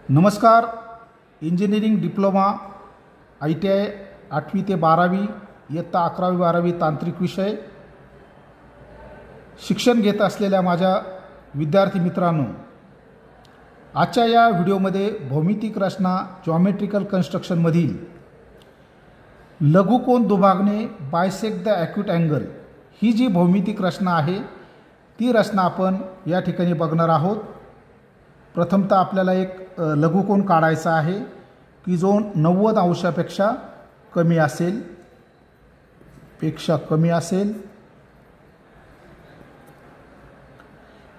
नमस्कार. Engineering diploma ITI 8वी ते 12वी इयत्ता 11वी 12वी तांत्रिक विषय शिक्षण घेत असलेल्या माझ्या विद्यार्थी मित्रांनो, आजच्या या व्हिडिओमध्ये भौमितिक रचना जॉमेट्रिकल कन्स्ट्रक्शन मधील लघुकोन दुभागणे बायसेक्ट द ॲक्यूट अँगल ही जी भौमितिक रचना आहे ती रचना आपण या ठिकाणी बघणार आहोत. प्रथमतः आपल्याला एक लघुकोन काढायचा आहे की जो 90 अंशापेक्षा कमी असेल.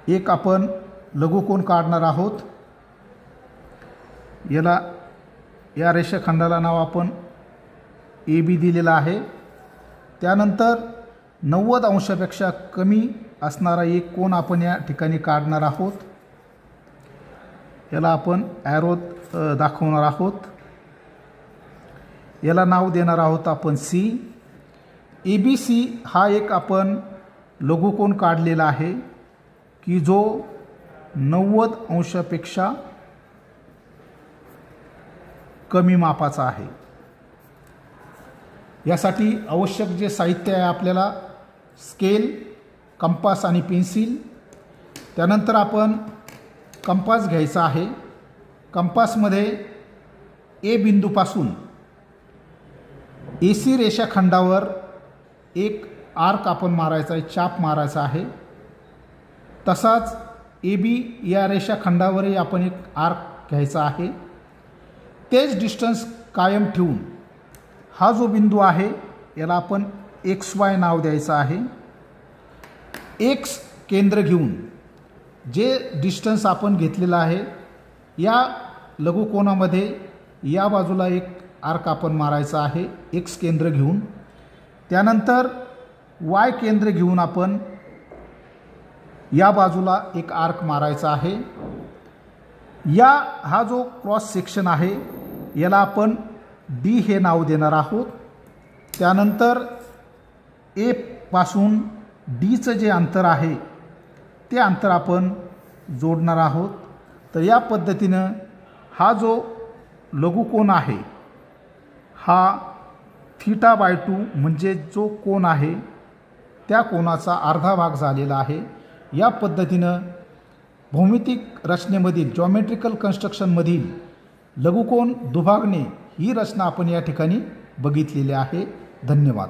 एक आपण लघुकोन काढणार आहोत. या रेषाखंडाला नाव आपण AB दिलेलं आहे. त्यानंतर 90 अंशापेक्षा कमी असणारा एक कोन आपण या ठिकाणी काढणार आहोत. याला आपण ॲरो दाखवणार आहोत. याला नाव देणार आहोत आपण C. ABC हा एक आपण लघुकोन काढलेला आहे की जो 90 अंशापेक्षा कमी मापाचा आहे. यासाठी आवश्यक जे साहित्य आहे आपल्याला स्केल, कंपास आणि पेन्सिल. त्यानंतर आपण कंपास घ्यायचा आहे. कंपासमध्ये A बिंदूपासून AC रेषाखंडावर एक आर्क आपण मारायचा आहे, चाप मारायचा आहे. तसाच AB या रेषाखंडावरही आपण एक आर्क घ्यायचा आहे. तेच डिस्टन्स कायम ठेवून हा जो बिंदू आहे याला आपण XY नाव द्यायचं आहे. X केंद्र घेऊन जे डिस्टन्स आपण घेतलेलं आहे या लघुकोनामध्ये या बाजूला एक आर्क आपण मारायचा आहे X केंद्र घेऊन. त्यानंतर Y केंद्र घेऊन आपण या बाजूला एक आर्क मारायचा आहे. हा जो क्रॉस सेक्शन आहे याला आपण D हे नाव देणार आहोत. त्यानंतर A पासून Dचं जे अंतर आहे ते अंतर आपण जोडणार आहोत. तर या पद्धतीनं हा जो लघुकोन आहे हा θ/2 म्हणजे जो कोन आहे त्या कोनाचा अर्धा भाग झालेला आहे. या पद्धतीनं भौमितिक रचनेमधील जॉमेट्रिकल कन्स्ट्रक्शनमधील लघुकोन दुभागणे ही रचना आपण या ठिकाणी बघितलेली आहे. धन्यवाद.